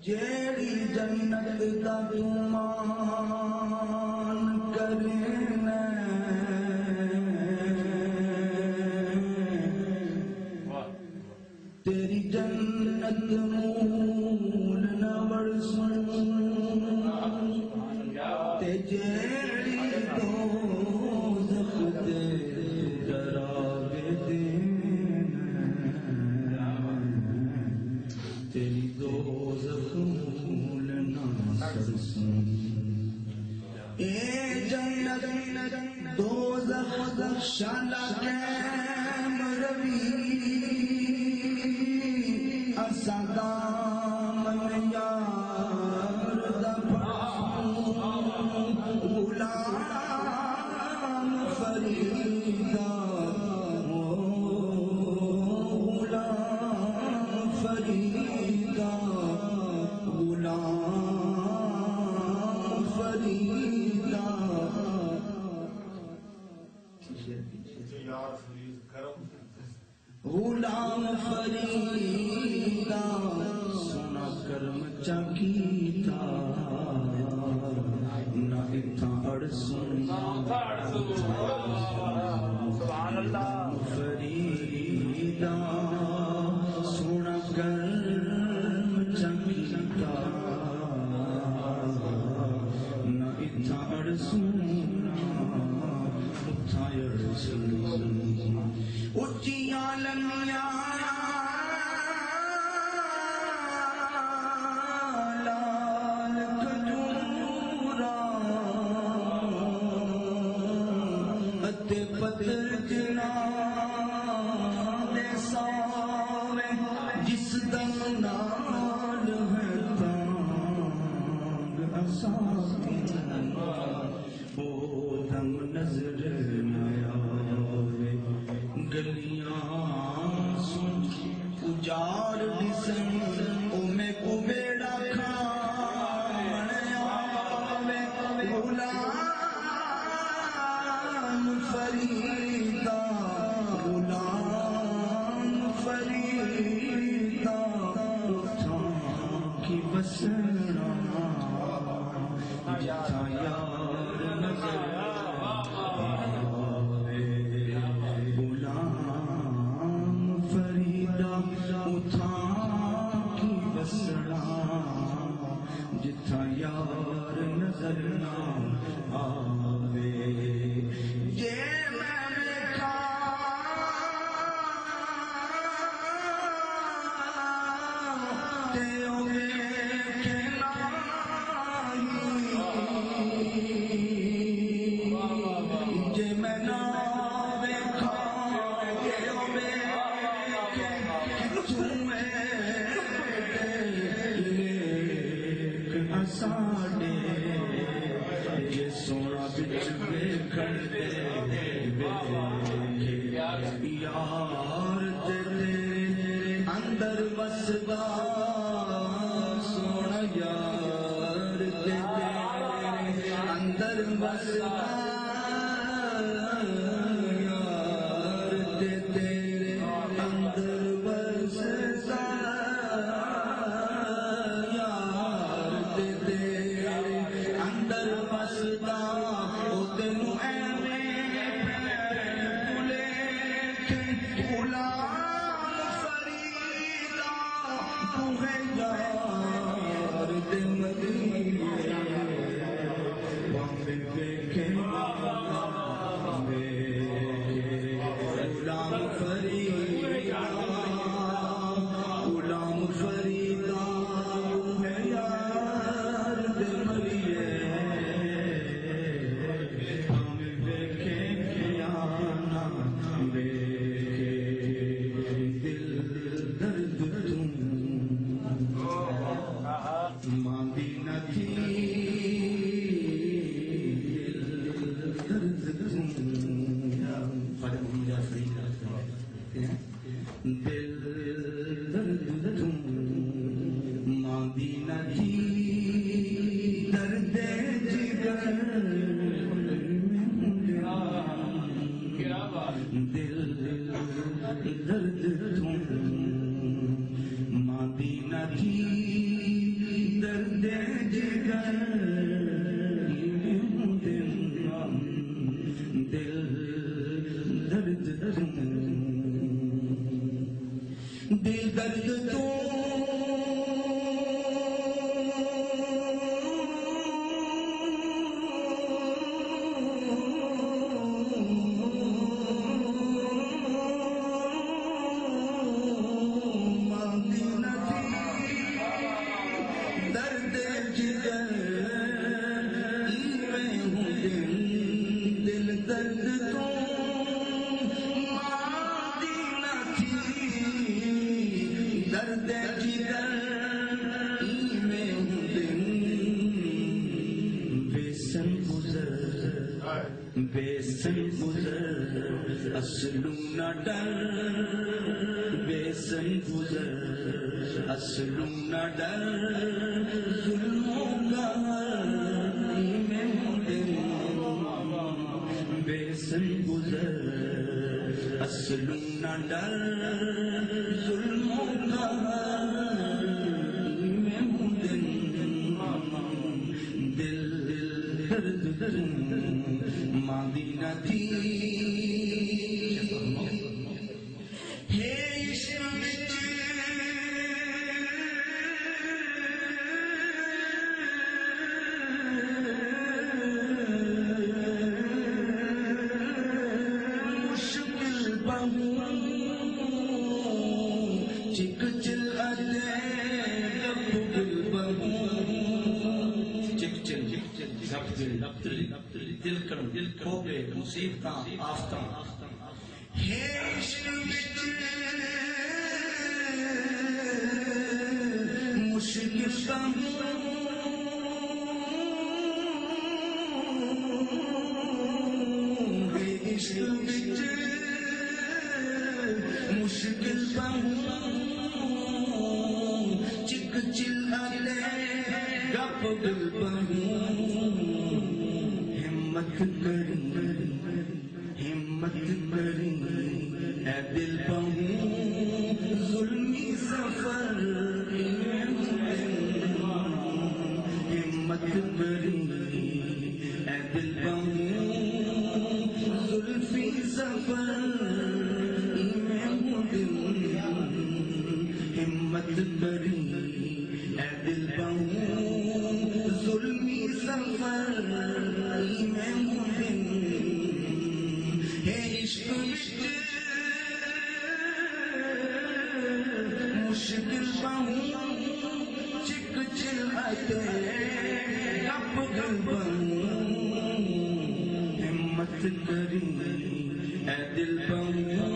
جیڑی جنت دا گمان کرنا تیری جنت مول نہ برسوں تے جیڑی دوزخ دے ڈراوے دینا تیری دوزخ مول نہ سرسوں اے جنت دوزخ شالا کیم روی دامن یار دا Ghulam Farida Ghulam Farida Ghulam Farida Ghulam Farida سونا کرم چاکیتا نہ اتھا اڑسوں سبحان اللہ فریدا سونا کرم چاکیتا نہ اتھا اڑسوں اتھا اڑسوں اچیاں لمیاں لال کھجورا اتے پتر جنا دے ساوے جس دم نال ہے تانگ اساتی وہ دم نظر نہ آوے گلیاں سن اجار دسن میں کو بیڑا کھان آوے غلام فریدا غلام فریدا اتھاں کی بسنا جتھا یار نظر اتھاں کی بسنا جتھا یار نظر نہ آوے جے میں دیکھا تے ہوئے کہ نہیں جے میں نہ ساڑے یہ سونا بچ بیکھن دے یار تیرے اندر بسدا سونا یار تیرے اندر بسدا یار تیرے اندر بسدا اندر بسدا او تینو غلام فریدا تو ہے یار دے مدینے بامبے کے بامبے دل درد تو بیسن گزر اصل نہ ڈر بیسن گزر اصل نہ ڈر ظلموں کا میں بیسن گزر اصل نہ ڈر ظلموں کا مدینہ تھی ہے عشق وچ مشکل بہو چک چل اتے گل بہو چک چل دل کرم دل کھوبے مصیبتاں آفتاں ہے عشق وچ مشکل بہو ہے عشق وچ مشکل بہو چک چلے گپ گل بہو ہمت کری اے دل بہو ظلمی سفر ہمت کری اے دل بہو زلفی سفر ہمت کری اے دل بہو ظلمی سفر مشکل بہو چک چلاتے گپ گل بہو ہمت کری اے دل بہو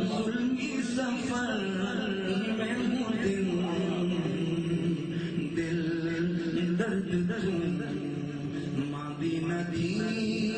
ظلمی سفر میں ہوں دل درد مدینہ تھی